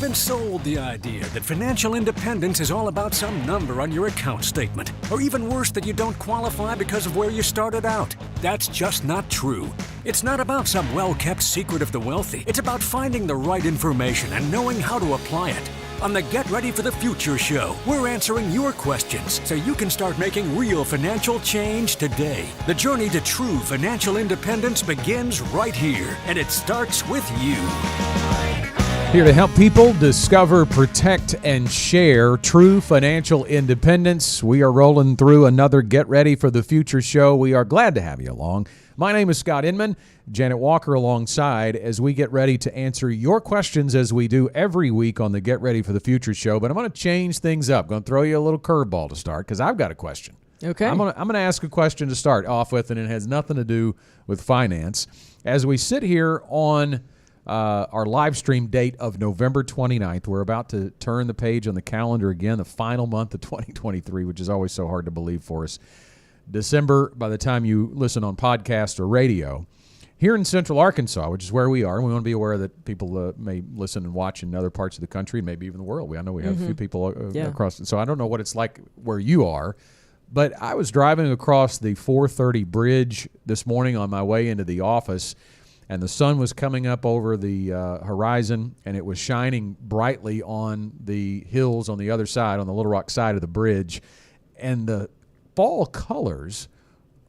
been sold the idea that financial independence is all about some number on your account statement, or even worse, that you don't qualify because of where you started out. That's just not true. It's not about some well-kept secret of the wealthy. It's about finding the right information and knowing how to apply it. On the Get Ready for the Future show, we're answering your questions so you can start making real financial change today. The journey to true financial independence begins right here, and it starts with you. Here to help people discover, protect, and share true financial independence. We are rolling through another Get Ready for the Future show. We are glad to have you along. My name is Scott Inman, Janet Walker alongside as we get ready to answer your questions as we do every week on the Get Ready for the Future show. But I'm going to change things up. I'm going to throw you a little curveball to start because I've got a question. Okay. I'm going to ask a question to start off with, and it has nothing to do with finance. As we sit here on our live stream date of November 29th, we're about to turn the page on the calendar again, the final month of 2023, which is always so hard to believe for us. December, by the time you listen on podcast or radio, here in Central Arkansas, which is where we are, and we want to be aware that people may listen and watch in other parts of the country, maybe even the world. I know we have a few people across, so I don't know what it's like where you are, but I was driving across the 430 bridge this morning on my way into the office, and the sun was coming up over the horizon, and it was shining brightly on the hills on the other side, on the Little Rock side of the bridge, and the fall colors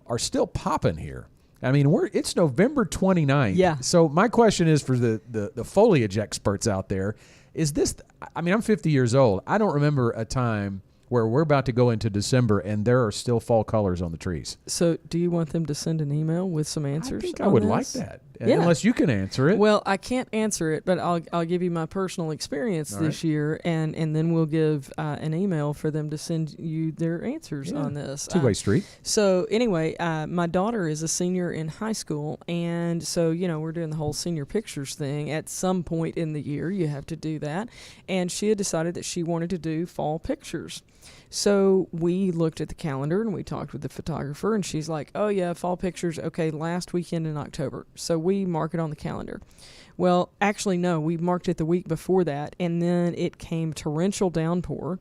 are still popping here. I mean, it's November 29th. Yeah. So my question is for the foliage experts out there, is this, I mean, I'm 50 years old. I don't remember a time where we're about to go into December and there are still fall colors on the trees. So do you want them to send an email with some answers? I think I would like that. Yeah. Unless you can answer it. Well, I can't answer it, but I'll give you my personal experience this year, and then we'll give an email for them to send you their answers on this. Two-way street. So anyway, my daughter is a senior in high school, and so, we're doing the whole senior pictures thing. At some point in the year, you have to do that, and she had decided that she wanted to do fall pictures. So we looked at the calendar and we talked with the photographer, and she's like, oh yeah, fall pictures, okay, last weekend in October. So we mark it on the calendar. Well, actually, no, we marked it the week before that, and then it came torrential downpour,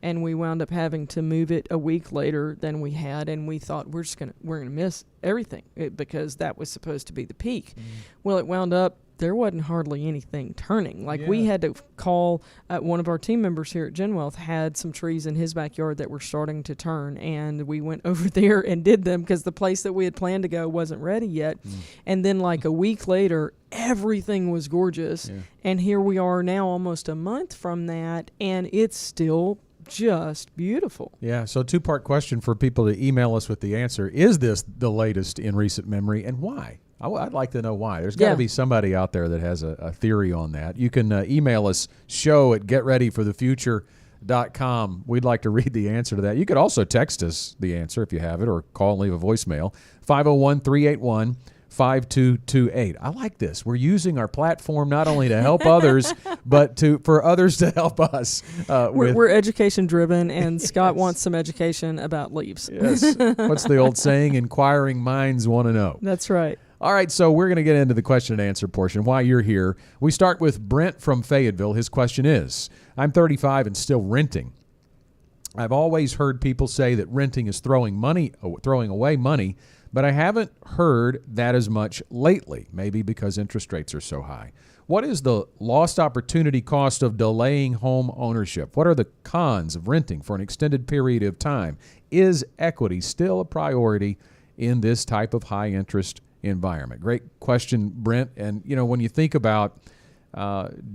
and we wound up having to move it a week later than we had, and we thought we're gonna miss everything because that was supposed to be the peak. Well, it wound up there wasn't hardly anything turning. We had to call one of our team members here at GenWealth had some trees in his backyard that were starting to turn, and we went over there and did them because the place that we had planned to go wasn't ready yet. And then a week later, everything was gorgeous. And here we are now almost a month from that, and it's still just beautiful. Yeah, so two-part question for people to email us with the answer. Is this the latest in recent memory, and why? I'd like to know why. There's got to be somebody out there that has a theory on that. You can email us, show@getreadyforthefuture.com. We'd like to read the answer to that. You could also text us the answer if you have it, or call and leave a voicemail, 501-381-5228. I like this. We're using our platform not only to help others, but for others to help us. We're education-driven, and Scott wants some education about leaves. Yes. What's the old saying? Inquiring minds want to know. That's right. All right, so we're going to get into the question and answer portion. Why you're here. We start with Brent from Fayetteville. His question is, I'm 35 and still renting. I've always heard people say that renting is throwing away money, but I haven't heard that as much lately, maybe because interest rates are so high. What is the lost opportunity cost of delaying home ownership? What are the cons of renting for an extended period of time? Is equity still a priority in this type of high interest environment? Great question, Brent. And, when you think about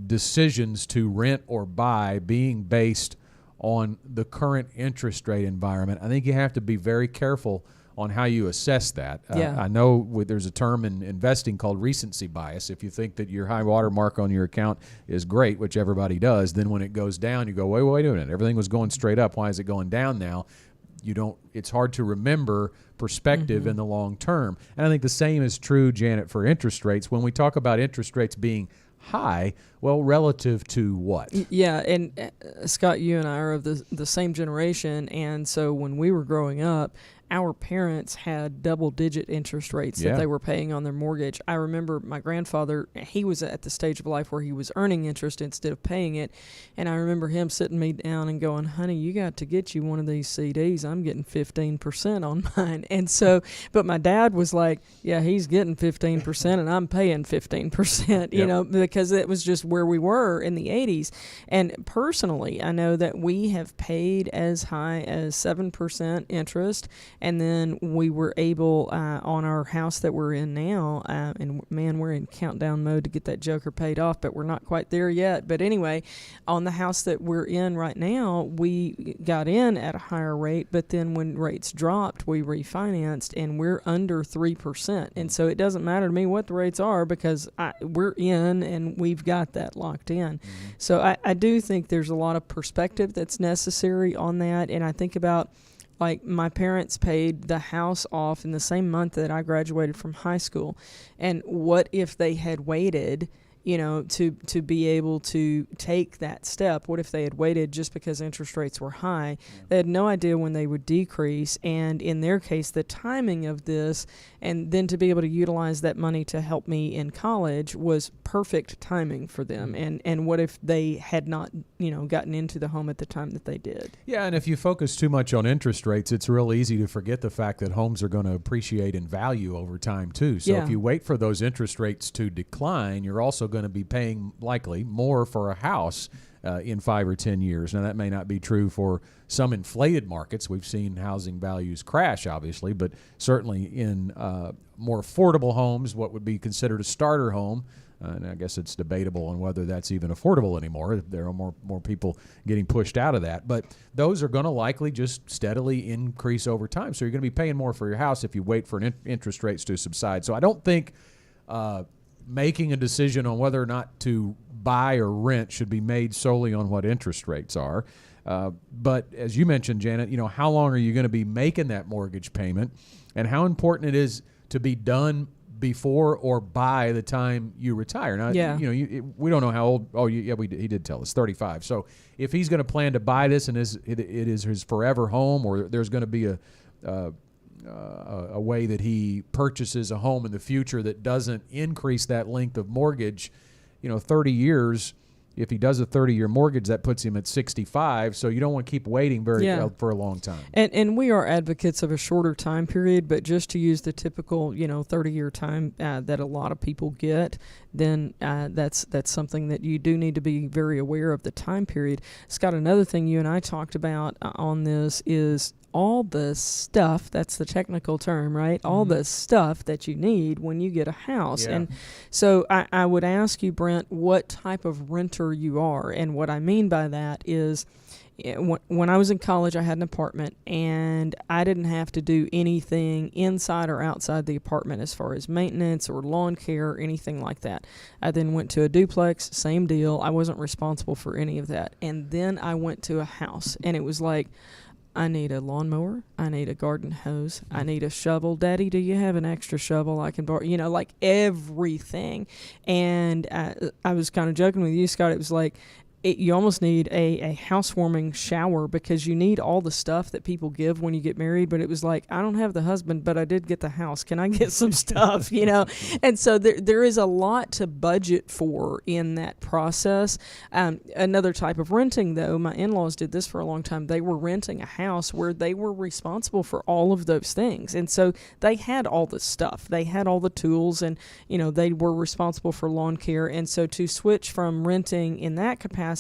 decisions to rent or buy being based on the current interest rate environment, I think you have to be very careful on how you assess that. I know there's a term in investing called recency bias. If you think that your high water mark on your account is great, which everybody does, then when it goes down, you go, wait a minute, everything was going straight up. Why is it going down now? It's hard to remember perspective in the long term. And I think the same is true, Janet, for interest rates. When we talk about interest rates being high, well, relative to what? Yeah, and Scott, you and I are of the same generation, and so when we were growing up, our parents had double-digit interest rates that they were paying on their mortgage. I remember my grandfather, he was at the stage of life where he was earning interest instead of paying it, and I remember him sitting me down and going, honey, you got to get you one of these CDs. I'm getting 15% on mine. And so, but my dad was like, yeah, he's getting 15% and I'm paying 15%, you know, because it was just where we were in the 80s. And personally, I know that we have paid as high as 7% interest, and then we were able on our house that we're in now, and man, we're in countdown mode to get that joker paid off, but we're not quite there yet. But anyway, on the house that we're in right now, we got in at a higher rate, but then when rates dropped, we refinanced, and we're under 3%. And so it doesn't matter to me what the rates are, because we're in and we've got that locked in. So I do think there's a lot of perspective that's necessary on that. And I think about, like, my parents paid the house off in the same month that I graduated from high school. And what if they had waited, you know, to be able to take that step? What if they had waited just because interest rates were high? They had no idea when they would decrease, and in their case, the timing of this, and then to be able to utilize that money to help me in college was perfect timing for them. And what if they had not, you know, gotten into the home at the time that they did? Yeah, and if you focus too much on interest rates, it's real easy to forget the fact that homes are going to appreciate in value over time too. So if you wait for those interest rates to decline, you're also going to be paying likely more for a house in 5 or 10 years. Now, that may not be true for some inflated markets. We've seen housing values crash, obviously, but certainly in more affordable homes, what would be considered a starter home, and I guess it's debatable on whether that's even affordable anymore. There are more people getting pushed out of that. But those are going to likely just steadily increase over time. So you're going to be paying more for your house if you wait for interest rates to subside. So I don't think making a decision on whether or not to buy or rent should be made solely on what interest rates are. But as you mentioned, Janet, you know, how long are you going to be making that mortgage payment, and how important it is to be done before or by the time you retire. Now, you know, we don't know how old. Oh, he did tell us, 35. So if he's going to plan to buy this and it is his forever home, or there's going to be a way that he purchases a home in the future that doesn't increase that length of mortgage, you know, 30 years. If he does a 30-year mortgage, that puts him at 65. So you don't want to keep waiting for a long time. And we are advocates of a shorter time period, but just to use the typical, you know, 30-year time that a lot of people get, then that's something that you do need to be very aware of, the time period. Scott, another thing you and I talked about on this is all the stuff, that's the technical term, right? All the stuff that you need when you get a house. And so I would ask you, Brent, what type of renter you are. And what I mean by that is, when I was in college, I had an apartment, and I didn't have to do anything inside or outside the apartment as far as maintenance or lawn care or anything like that. I then went to a duplex, same deal. I wasn't responsible for any of that. And then I went to a house, and it was like, I need a lawnmower. I need a garden hose. I need a shovel. Daddy, do you have an extra shovel I can borrow? You know, like everything. And I was kind of joking with you, Scott. It was like, you almost need a housewarming shower, because you need all the stuff that people give when you get married. But it was like, I don't have the husband, but I did get the house. Can I get some stuff, you know? And so there is a lot to budget for in that process. Another type of renting, though, my in-laws did this for a long time. They were renting a house where they were responsible for all of those things. And so they had all the stuff. They had all the tools, and, you know, they were responsible for lawn care. And so to switch from renting in that capacity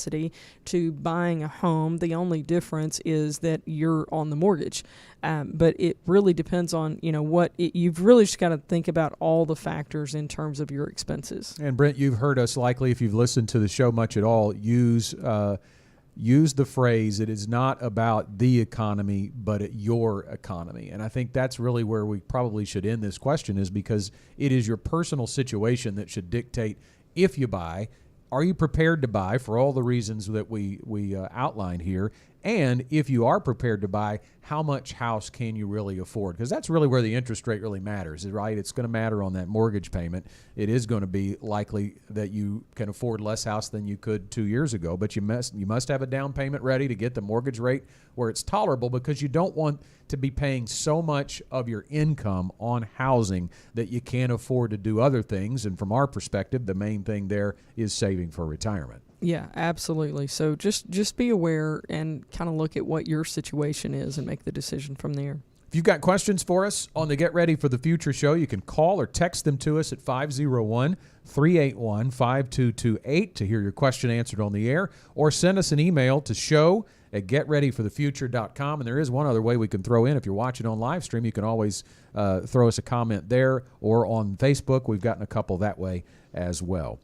to buying a home, the only difference is that you're on the mortgage. But it really depends on, you know, you've really just got to think about all the factors in terms of your expenses. And Brent, you've heard us likely, if you've listened to the show much at all, use the phrase, it is not about the economy, but your economy. And I think that's really where we probably should end this question, is because it is your personal situation that should dictate if you buy. Are you prepared to buy for all the reasons that we outlined here? And if you are prepared to buy, how much house can you really afford? Because that's really where the interest rate really matters, right? It's going to matter on that mortgage payment. It is going to be likely that you can afford less house than you could 2 years ago, but you must have a down payment ready to get the mortgage rate where it's tolerable, because you don't want to be paying so much of your income on housing that you can't afford to do other things. And from our perspective, the main thing there is saving for retirement. Yeah, absolutely. So just be aware and kind of look at what your situation is and make the decision from there. If you've got questions for us on the Get Ready for the Future show, you can call or text them to us at 501-381-5228 to hear your question answered on the air, or send us an email to show@getreadyforthefuture.com. And there is one other way we can throw in. If you're watching on live stream, you can always throw us a comment there, or on Facebook. We've gotten a couple that way as well.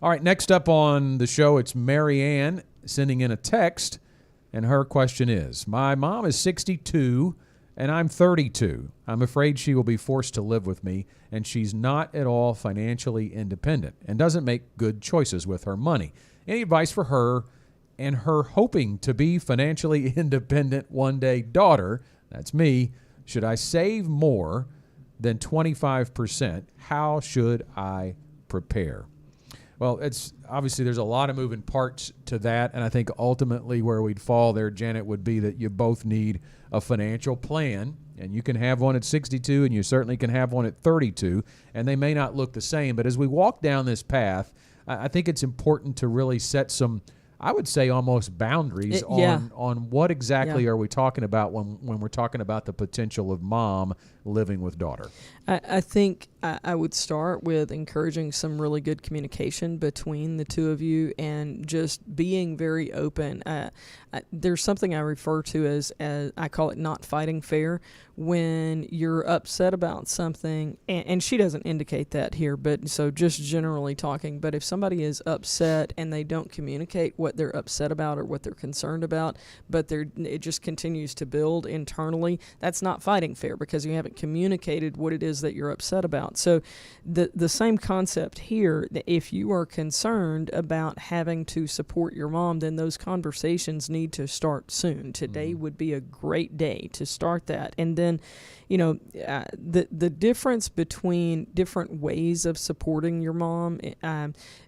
All right, next up on the show, it's Mary Ann sending in a text, and her question is, my mom is 62 and I'm 32. I'm afraid she will be forced to live with me, and she's not at all financially independent and doesn't make good choices with her money. Any advice for her and her hoping to be financially independent one day daughter, that's me, should I save more than 25%? How should I prepare? Well, it's obviously there's a lot of moving parts to that, and I think ultimately where we'd fall there, Janet, would be that you both need a financial plan, and you can have one at 62, and you certainly can have one at 32, and they may not look the same. But as we walk down this path, I think it's important to really set some, I would say, almost boundaries on what exactly are we talking about when we're talking about the potential of mom living with daughter. I think I would start with encouraging some really good communication between the two of you and just being very open. There's something I refer to as I call it not fighting fair. When you're upset about something, and she doesn't indicate that here, but so just generally talking, but if somebody is upset and they don't communicate what they're upset about or what they're concerned about, but it just continues to build internally, that's not fighting fair because you haven't communicated what it is that you're upset about. So the same concept here, if you are concerned about having to support your mom, then those conversations need to start soon. Today would be a great day to start that. And then, the difference between different ways of supporting your mom,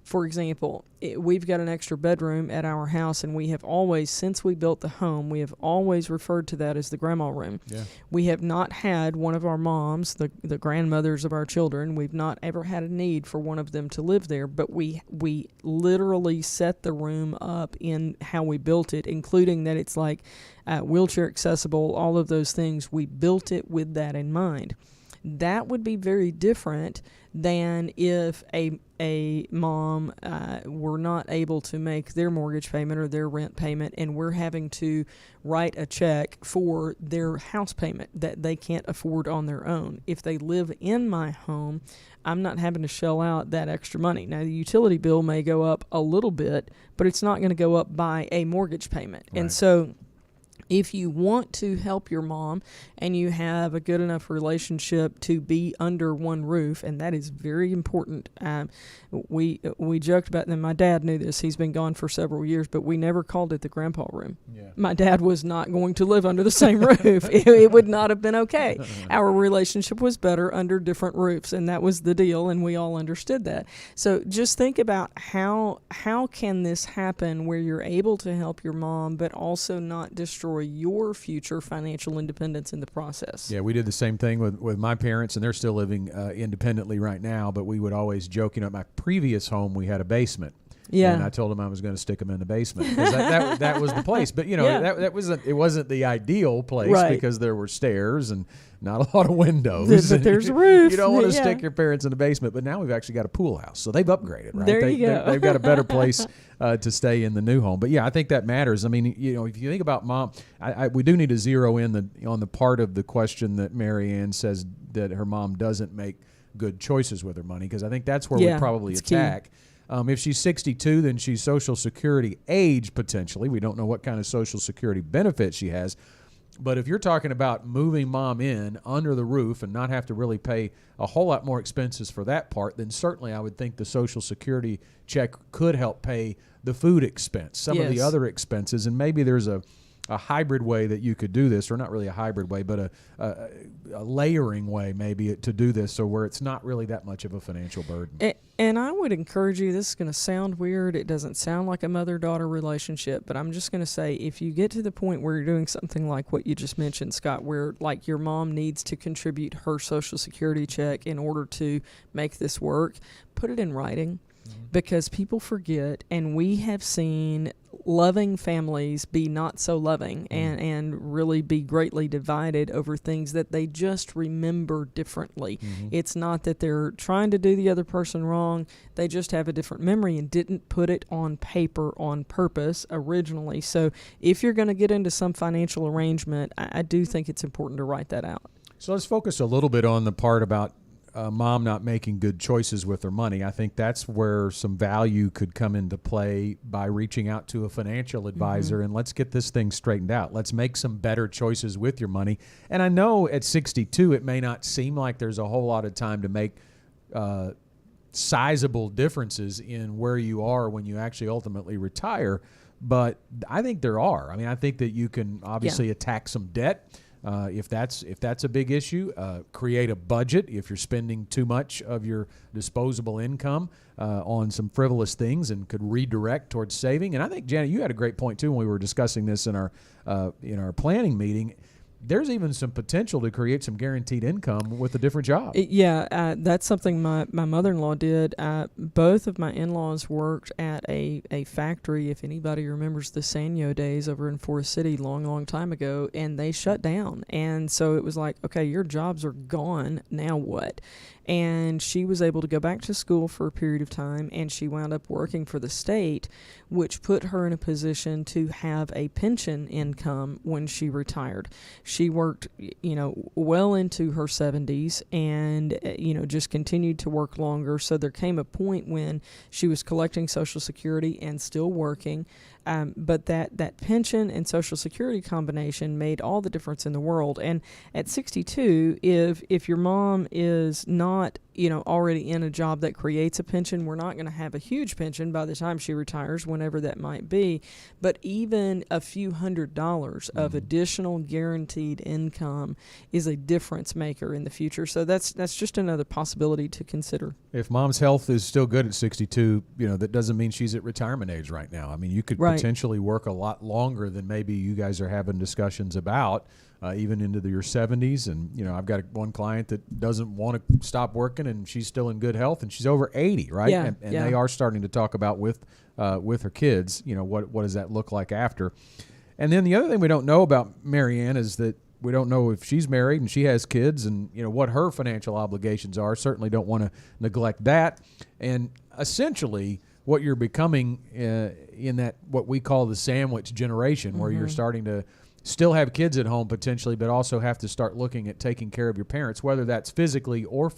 for example, we've got an extra bedroom at our house, and we have always, since we built the home, we have always referred to that as the grandma room. Yeah. We have not had one of our moms, the grandmothers of our children, we've not ever had a need for one of them to live there, but we literally set the room up in how we built it, including that it's like wheelchair accessible, all of those things. We built it with that in mind. That would be very different than if a mom were not able to make their mortgage payment or their rent payment, and we're having to write a check for their house payment that they can't afford on their own. If they live in my home, I'm not having to shell out that extra money. Now, the utility bill may go up a little bit, but it's not going to go up by a mortgage payment. Right. And so if you want to help your mom and you have a good enough relationship to be under one roof, and that is very important. We joked about them. My dad knew this. He's been gone for several years, but we never called it the grandpa room. Yeah. My dad was not going to live under the same roof. It would not have been okay. Our relationship was better under different roofs, and that was the deal, and we all understood that. So just think about how can this happen where you're able to help your mom but also not destroy your future financial independence in the process. Yeah, we did the same thing with my parents, and they're still living independently right now, but we would always joke, at my previous home, we had a basement. Yeah. And I told them I was going to stick them in the basement because that was the place. But, it wasn't the ideal place, right, because there were stairs and not a lot of windows. But there's a roof. You don't want to stick your parents in the basement. But now we've actually got a pool house. So they've upgraded, right? There you go. They've got a better place to stay in the new home. But, yeah, I think that matters. I mean, if you think about mom, we do need to zero in on the part of the question that Mary Ann says that her mom doesn't make good choices with her money, because I think that's where we probably attack. Key. If she's 62, then she's Social Security age, potentially. We don't know what kind of Social Security benefits she has. But if you're talking about moving mom in under the roof and not have to really pay a whole lot more expenses for that part, then certainly I would think the Social Security check could help pay the food expense, some of the other expenses, and maybe there's a a hybrid way that you could do this, or not really a hybrid way, but a layering way maybe to do this, so where it's not really that much of a financial burden. And I would encourage you, this is going to sound weird. It doesn't sound like a mother-daughter relationship, but I'm just going to say, if you get to the point where you're doing something like what you just mentioned, Scott, where like your mom needs to contribute her Social Security check in order to make this work, put it in writing. Because people forget, and we have seen loving families be not so loving and really be greatly divided over things that they just remember differently. It's not that they're trying to do the other person wrong. They just have a different memory and didn't put it on paper on purpose originally. So if you're going to get into some financial arrangement, I do think it's important to write that out. So let's focus a little bit on the part about mom not making good choices with her money. I think that's where some value could come into play by reaching out to a financial advisor and let's get this thing straightened out. Let's make some better choices with your money. And I know at 62 it may not seem like there's a whole lot of time to make sizable differences in where you are when you actually ultimately retire, but I think there are. I mean, I think that you can obviously attack some debt. If that's a big issue, create a budget if you're spending too much of your disposable income on some frivolous things and could redirect towards saving. And I think, Janet, you had a great point too when we were discussing this in our planning meeting. There's even some potential to create some guaranteed income with a different job. That's something my mother-in-law did. Both of my in-laws worked at a factory, if anybody remembers the Sanyo days over in Forest City long time ago, and they shut down. And so it was like, okay, your jobs are gone, now what? And she was able to go back to school for a period of time, and she wound up working for the state, which put her in a position to have a pension income when she retired. She worked, well into her 70s and, just continued to work longer. So there came a point when she was collecting Social Security and still working. But that pension and Social Security combination made all the difference in the world. And at 62, if your mom is not, already in a job that creates a pension, we're not going to have a huge pension by the time she retires, whenever that might be. But even a few $100s of additional guaranteed income is a difference maker in the future. So that's just another possibility to consider. If mom's health is still good at 62, that doesn't mean she's at retirement age right now. I mean, you could potentially work a lot longer than maybe you guys are having discussions about, even into your 70s. And, I've got one client that doesn't want to stop working, and she's still in good health, and she's over 80, right? Yeah, and they are starting to talk about with her kids, what does that look like after? And then the other thing we don't know about Marianne is that we don't know if she's married and she has kids and, what her financial obligations are. Certainly don't want to neglect that. And essentially what you're becoming in that what we call the sandwich generation, where you're starting to still have kids at home potentially, but also have to start looking at taking care of your parents, whether that's physically or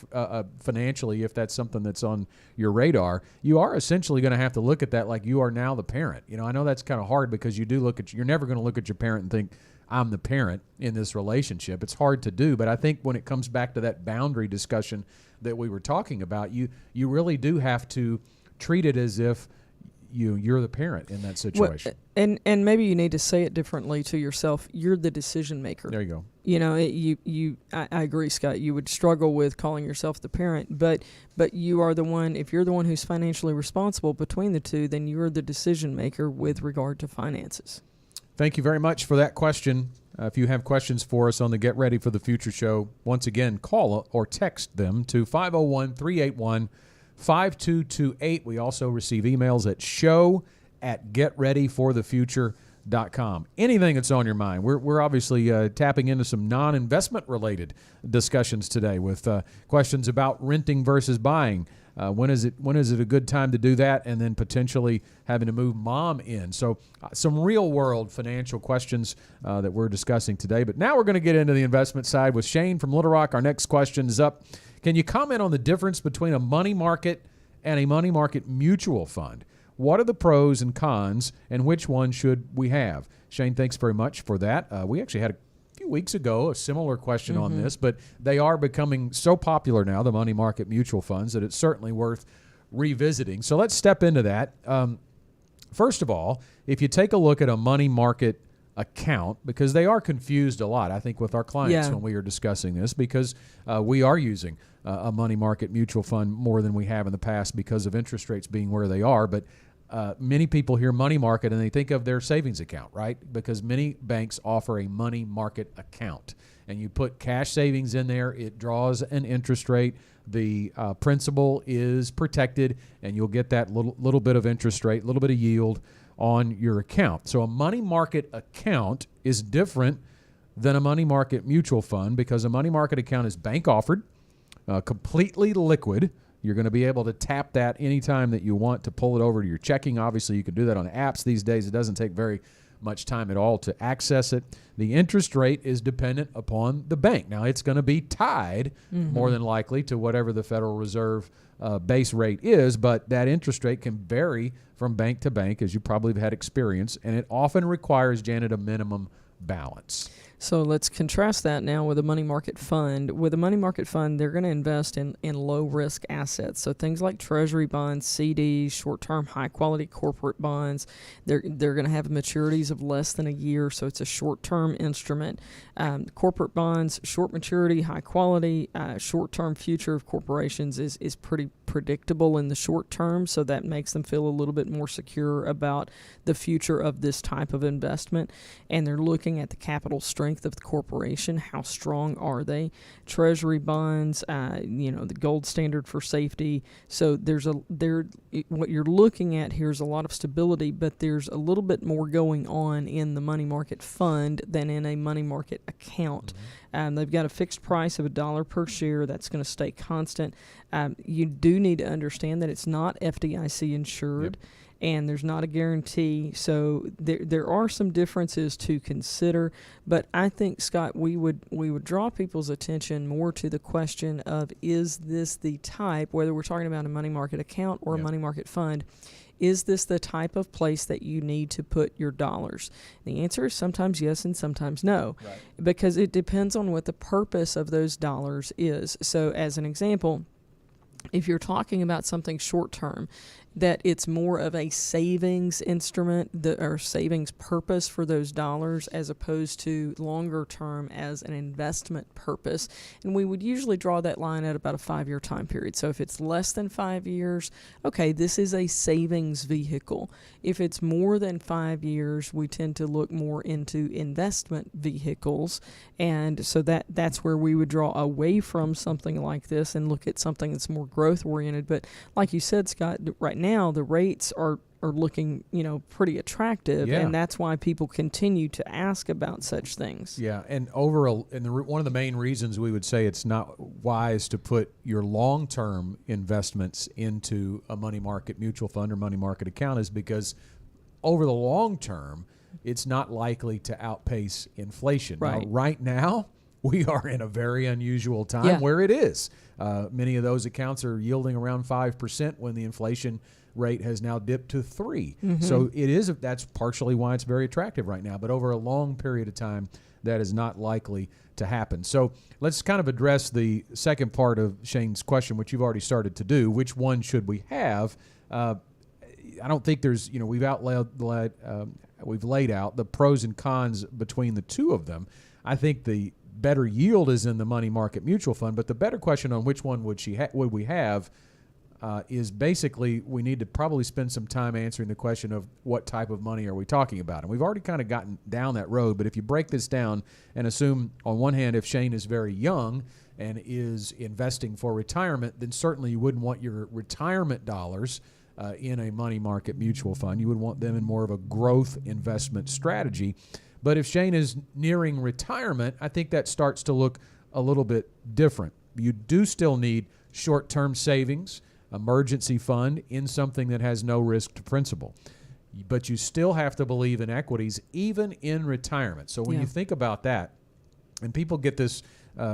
financially, if that's something that's on your radar. You are essentially going to have to look at that like you are now the parent. I know that's kind of hard because you're never going to look at your parent and think, I'm the parent in this relationship. It's hard to do, but I think when it comes back to that boundary discussion that we were talking about, you really do have to treat it as if you're the parent in that situation. Well, and maybe you need to say it differently to yourself. You're the decision maker. There you go. I agree, Scott. You would struggle with calling yourself the parent, but you are the one. If you're the one who's financially responsible between the two, then you're the decision maker with regard to finances. Thank you very much for that question. If you have questions for us on the Get Ready for the Future show, once again, call or text them to 501-381-5228. We also receive emails at show@getreadyforthefuture.com. Anything that's on your mind. We're obviously tapping into some non-investment related discussions today with questions about renting versus buying. When is it a good time to do that, and then potentially having to move mom in? So some real world financial questions that we're discussing today. But now we're going to get into the investment side with Shane from Little Rock. Our next question is up. Can you comment on the difference between a money market and a money market mutual fund? What are the pros and cons, and which one should we have? Shane, thanks very much for that. We actually had a few weeks ago a similar question on this, but they are becoming so popular now, the money market mutual funds, that it's certainly worth revisiting. So let's step into that. First of all, if you take a look at a money market account, because they are confused a lot, I think, with our clients when we are discussing this, because we are using a money market mutual fund more than we have in the past because of interest rates being where they are. But many people hear money market and they think of their savings account, right? Because many banks offer a money market account, and you put cash savings in there. It draws an interest rate. The principal is protected, and you'll get that little bit of interest rate, a little bit of yield on your account. So a money market account is different than a money market mutual fund, because a money market account is bank offered, completely liquid. You're going to be able to tap that anytime that you want to pull it over to your checking. Obviously, you can do that on apps these days. It doesn't take very much time at all to access it. The interest rate is dependent upon the bank. Now, it's going to be tied more than likely to whatever the Federal Reserve base rate is, but that interest rate can vary from bank to bank, as you probably have had experience, and it often requires, Janet, a minimum balance. So let's contrast that now with a money market fund. With a money market fund, they're going to invest in low-risk assets. So things like treasury bonds, CDs, short-term, high-quality corporate bonds. They're going to have maturities of less than a year, so it's a short-term instrument. Corporate bonds, short maturity, high quality, short-term future of corporations is pretty predictable in the short term, so that makes them feel a little bit more secure about the future of this type of investment. And they're looking at the capital strength of the corporation. How strong are they? Treasury bonds, the gold standard for safety. So what you're looking at here is a lot of stability, but there's a little bit more going on in the money market fund than in a money market account. They've got a fixed price of $1 per share. That's going to stay constant. You do need to understand that it's not FDIC insured. Yep. And there's not a guarantee, so there are some differences to consider. But I think, Scott, we would draw people's attention more to the question of, is this the type, whether we're talking about a money market account or a money market fund, is this the type of place that you need to put your dollars? The answer is sometimes yes and sometimes no, because it depends on what the purpose of those dollars is. So as an example, if you're talking about something short term, that it's more of a savings instrument or savings purpose for those dollars, as opposed to longer term as an investment purpose. And we would usually draw that line at about a 5-year time period. So if it's less than 5 years, okay, this is a savings vehicle. If it's more than 5 years, we tend to look more into investment vehicles. And so that's where we would draw away from something like this and look at something that's more growth oriented. But like you said, Scott, right now the rates are looking, pretty attractive, and that's why people continue to ask about such things. Yeah, and one of the main reasons we would say it's not wise to put your long-term investments into a money market mutual fund or money market account is because over the long term, it's not likely to outpace inflation. Right. Now, right now, we are in a very unusual time where it is. Many of those accounts are yielding around 5% when the inflation rate has now dipped to 3%. So that's partially why it's very attractive right now. But over a long period of time, that is not likely to happen. So let's kind of address the second part of Shane's question, which you've already started to do. Which one should we have? I don't think there's, we've laid out the pros and cons between the two of them. I think the better yield is in the money market mutual fund, but the better question on which one would we have is basically we need to probably spend some time answering the question of what type of money are we talking about. And we've already kind of gotten down that road, but if you break this down and assume on one hand if Shane is very young and is investing for retirement, then certainly you wouldn't want your retirement dollars in a money market mutual fund. You would want them in more of a growth investment strategy. But if Shane is nearing retirement, I think that starts to look a little bit different. You do still need short-term savings, emergency fund in something that has no risk to principal. But you still have to believe in equities, even in retirement. So when you think about that, and people get this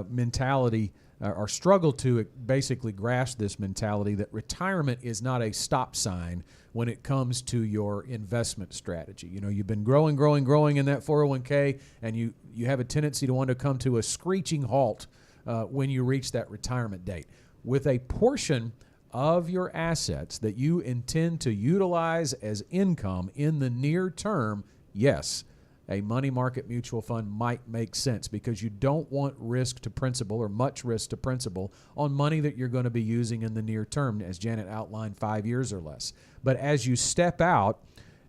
mentality or struggle to basically grasp this mentality that retirement is not a stop sign when it comes to your investment strategy. You've been growing in that 401k, and you have a tendency to want to come to a screeching halt when you reach that retirement date. With a portion of your assets that you intend to utilize as income in the near term, yes, a money market mutual fund might make sense because you don't want risk to principal or much risk to principal on money that you're going to be using in the near term, as Janet outlined, 5 years or less. But as you step out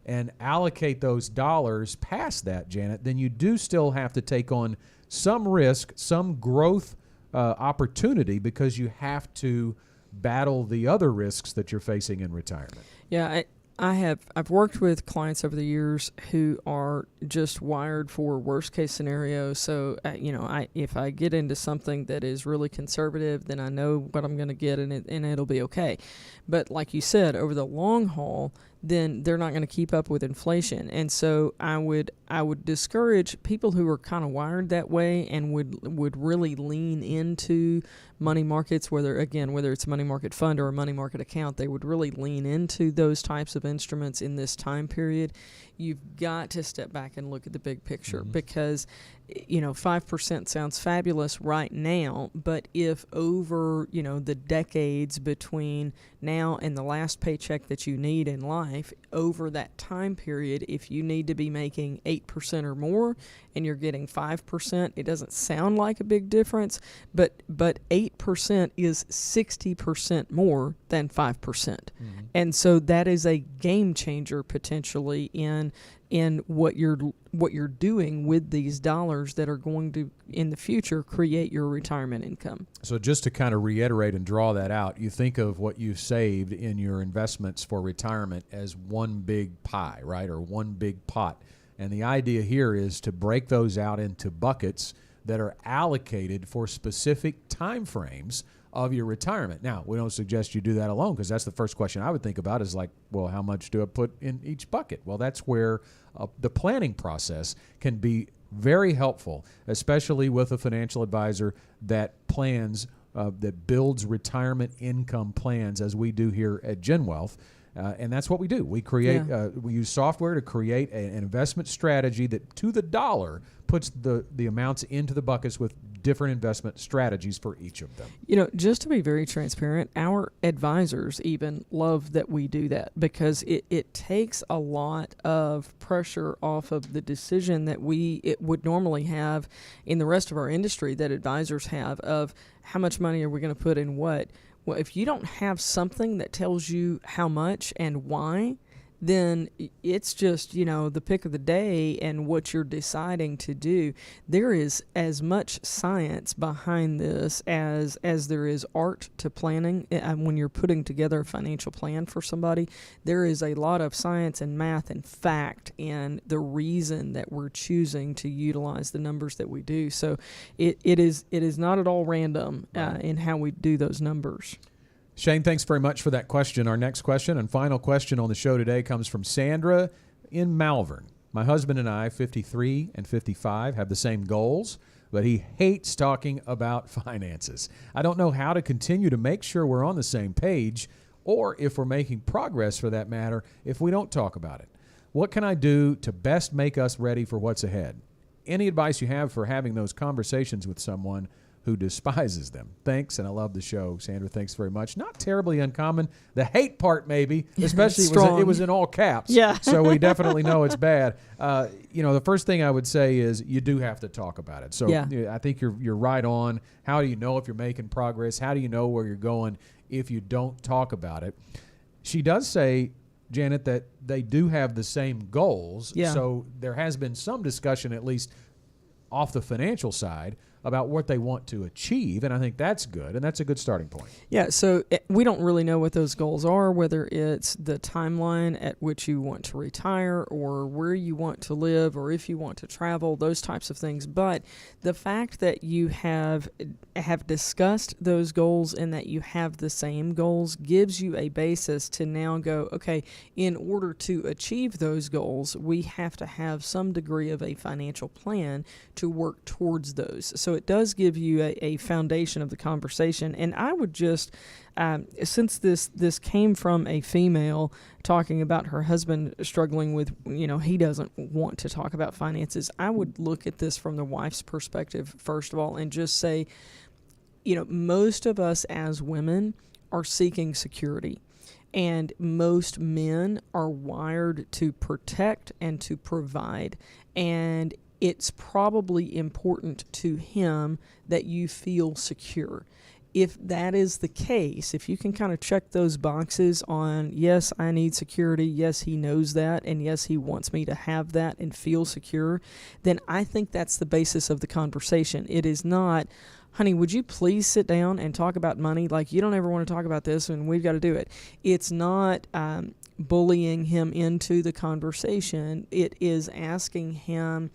and allocate those dollars past that, Janet, then you do still have to take on some risk, some growth opportunity, because you have to battle the other risks that you're facing in retirement. Yeah, I've worked with clients over the years who are just wired for worst case scenarios. So if I get into something that is really conservative, then I know what I'm going to get, and it'll be okay. But like you said, over the long haul, then they're not going to keep up with inflation. And so I would discourage people who are kind of wired that way and would really lean into money markets, whether it's a money market fund or a money market account. They would really lean into those types of instruments in this time period. You've got to step back and look at the big picture, because 5% sounds fabulous right now, but if over the decades between now and the last paycheck that you need in life, over that time period, if you need to be making 8% or more and you're getting 5%, it doesn't sound like a big difference, but 8% is 60% more than 5%. And so that is a game changer potentially in what you're doing with these dollars that are going to, in the future, create your retirement income. So just to kind of reiterate and draw that out, you think of what you've saved in your investments for retirement as one big pie, right, or one big pot. And the idea here is to break those out into buckets that are allocated for specific time frames of your retirement. Now, we don't suggest you do that alone, because that's the first question I would think about is like, well, how much do I put in each bucket? Well, that's where the planning process can be very helpful, especially with a financial advisor that plans, that builds retirement income plans, as we do here at GenWealth. And that's what we do. We create, we use software to create an investment strategy that, to the dollar, puts the amounts into the buckets with different investment strategies for each of them. Just to be very transparent, our advisors even love that we do that, because it takes a lot of pressure off of the decision that it would normally have in the rest of our industry, that advisors have, of how much money are we going to put in what. Well, if you don't have something that tells you how much and why, then it's just, the pick of the day and what you're deciding to do. There is as much science behind this as there is art to planning. When you're putting together a financial plan for somebody, there is a lot of science and math and fact in the reason that we're choosing to utilize the numbers that we do. So it is not at all random in how we do those numbers. Shane, thanks very much for that question. Our next question and final question on the show today comes from Sandra in Malvern. My husband and I, 53 and 55, have the same goals, but he hates talking about finances. I don't know how to continue to make sure we're on the same page, or if we're making progress for that matter, if we don't talk about it. What can I do to best make us ready for what's ahead? Any advice you have for having those conversations with someone who despises them? Thanks, and I love the show. Sandra, thanks very much. Not terribly uncommon. The hate part, maybe, especially it was in all caps. Yeah. So we definitely know it's bad. The first thing I would say is you do have to talk about it. So I think you're right on. How do you know if you're making progress? How do you know where you're going if you don't talk about it? She does say, Janet, that they do have the same goals. Yeah. So there has been some discussion, at least off the financial side, about what they want to achieve, and I think that's good, and that's a good starting point. Yeah, so we don't really know what those goals are, whether it's the timeline at which you want to retire or where you want to live or if you want to travel, those types of things. But the fact that you have discussed those goals and that you have the same goals gives you a basis to now go, okay, in order to achieve those goals, we have to have some degree of a financial plan to work towards those. So it does give you a foundation of the conversation. And I would just, since this came from a female talking about her husband struggling with, he doesn't want to talk about finances, I would look at this from the wife's perspective, first of all, and just say, most of us as women are seeking security. And most men are wired to protect and to provide. And it's probably important to him that you feel secure. If that is the case, if you can kind of check those boxes on, yes, I need security, yes, he knows that, and yes, he wants me to have that and feel secure, then I think that's the basis of the conversation. It is not, honey, would you please sit down and talk about money? Like, you don't ever want to talk about this and we've got to do it. It's not bullying him into the conversation. It is asking him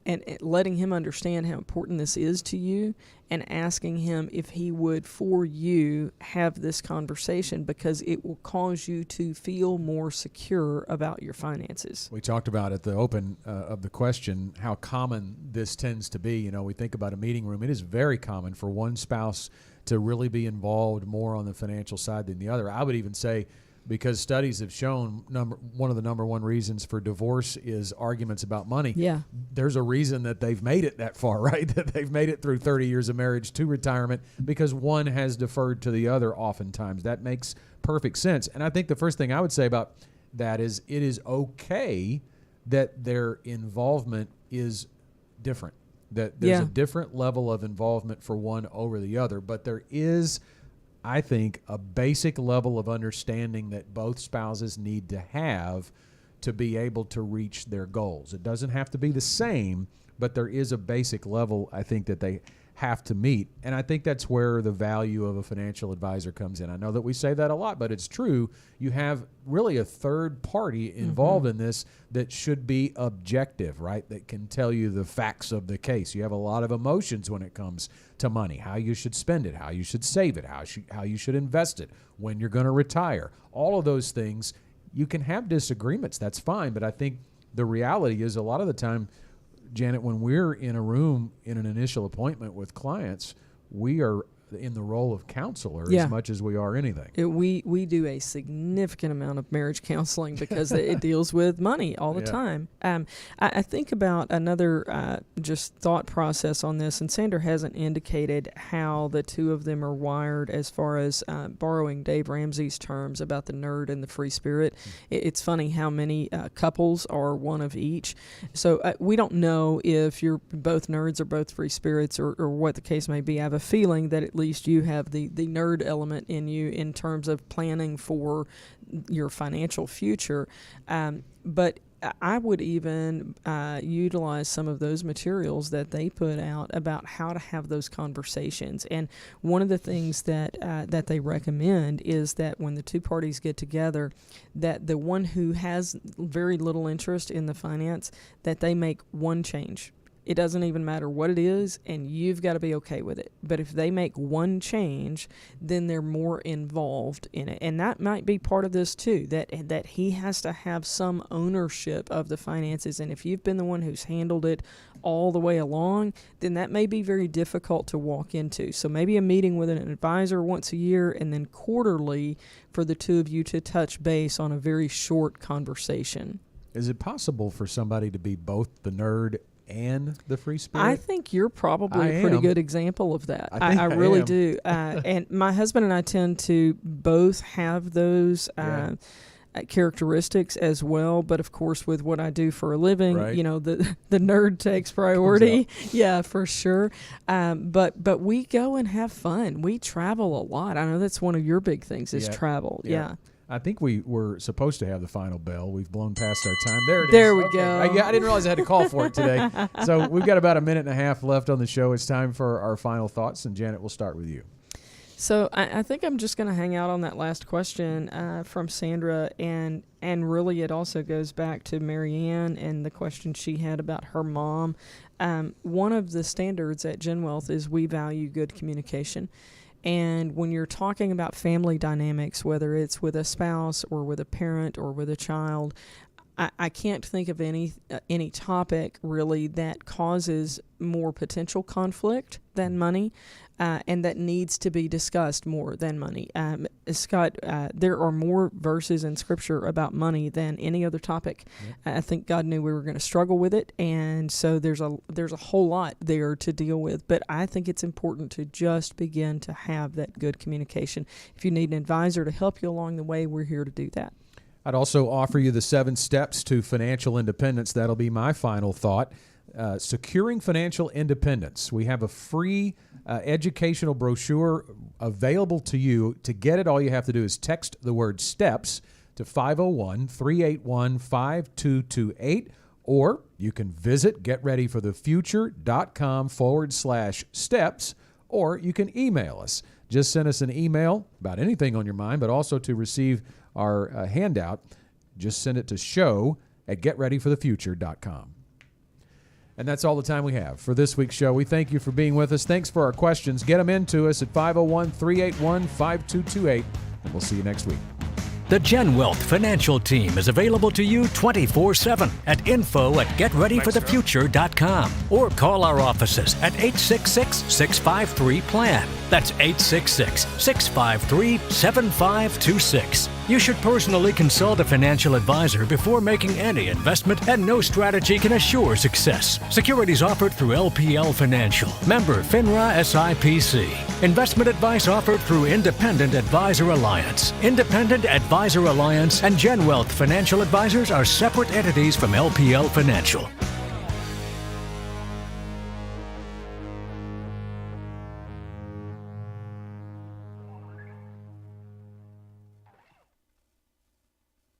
and letting him understand how important this is to you, and asking him if he would, for you, have this conversation, because it will cause you to feel more secure about your finances. We talked about at the open of the question how common this tends to be. You know, we think about a meeting room. It is very common for one spouse to really be involved more on the financial side than the other. I would even say, because studies have shown one of the number one reasons for divorce is arguments about money. Yeah. There's a reason that they've made it that far, right? That they've made it through 30 years of marriage to retirement, because one has deferred to the other oftentimes. That makes perfect sense. And I think the first thing I would say about that is it is okay that their involvement is different, that there's a different level of involvement for one over the other, but there is, I think, a basic level of understanding that both spouses need to have to be able to reach their goals. It doesn't have to be the same, but there is a basic level, I think, that they have to meet. And I think that's where the value of a financial advisor comes in. I know that we say that a lot, but it's true. You have really a third party involved in this that should be objective, right? That can tell you the facts of the case. You have a lot of emotions when it comes to money, how you should spend it, how you should save it, how you should invest it, when you're going to retire. All of those things, you can have disagreements. That's fine. But I think the reality is, a lot of the time, Janet, when we're in a room in an initial appointment with clients, we are in the role of counselor as much as we are anything. We do a significant amount of marriage counseling because it deals with money all the time. I think about another just thought process on this, and Sandra hasn't indicated how the two of them are wired as far as borrowing Dave Ramsey's terms about the nerd and the free spirit. It's funny how many couples are one of each. So we don't know if you're both nerds or both free spirits or what the case may be. I have a feeling that at least you have the nerd element in you in terms of planning for your financial future. But I would even utilize some of those materials that they put out about how to have those conversations. And one of the things that they recommend is that when the two parties get together, that the one who has very little interest in the finance, that they make one change. It doesn't even matter what it is, and you've got to be okay with it. But if they make one change, then they're more involved in it. And that might be part of this too, that he has to have some ownership of the finances. And if you've been the one who's handled it all the way along, then that may be very difficult to walk into. So maybe a meeting with an advisor once a year, and then quarterly for the two of you to touch base on a very short conversation. Is it possible for somebody to be both the nerd and the free spirit? I think you're probably a pretty good example of that. I really do. And my husband and I tend to both have those characteristics as well. But of course, with what I do for a living, the nerd takes priority. Yeah, for sure. But we go and have fun. We travel a lot. I know that's one of your big things is travel. Yeah. I think we were supposed to have the final bell. We've blown past our time. There it is. There we go. I didn't realize I had to call for it today. So we've got about a minute and a half left on the show. It's time for our final thoughts. And Janet, we'll start with you. So I think I'm just going to hang out on that last question from Sandra. And really it also goes back to Marianne and the question she had about her mom. One of the standards at GenWealth is we value good communication. And when you're talking about family dynamics, whether it's with a spouse or with a parent or with a child, I can't think of any topic really that causes more potential conflict than money, and that needs to be discussed more than money. Scott, there are more verses in Scripture about money than any other topic. I think God knew we were going to struggle with it, and so there's a whole lot there to deal with. But I think it's important to just begin to have that good communication. If you need an advisor to help you along the way, we're here to do that. I'd also offer you the 7 steps to financial independence. That'll be my final thought. Securing financial independence. We have a free educational brochure available to you. To get it, all you have to do is text the word STEPS to 501-381-5228, or you can visit getreadyforthefuture.com/steps, or you can email us. Just send us an email about anything on your mind, but also to receive our handout, just send it to show@getreadyforthefuture.com. And that's all the time we have for this week's show. We thank you for being with us. Thanks for our questions. Get them into us at 501-381-5228, and we'll see you next week. The GenWealth financial team is available to you 24/7 at info@getreadyforthefuture.com, or call our offices at 866-653-PLAN. That's 866-653-7526. You should personally consult a financial advisor before making any investment, and no strategy can assure success. Securities offered through LPL Financial, member FINRA SIPC. Investment advice offered through Independent Advisor Alliance. Independent Advisor Alliance and GenWealth Financial Advisors are separate entities from LPL Financial.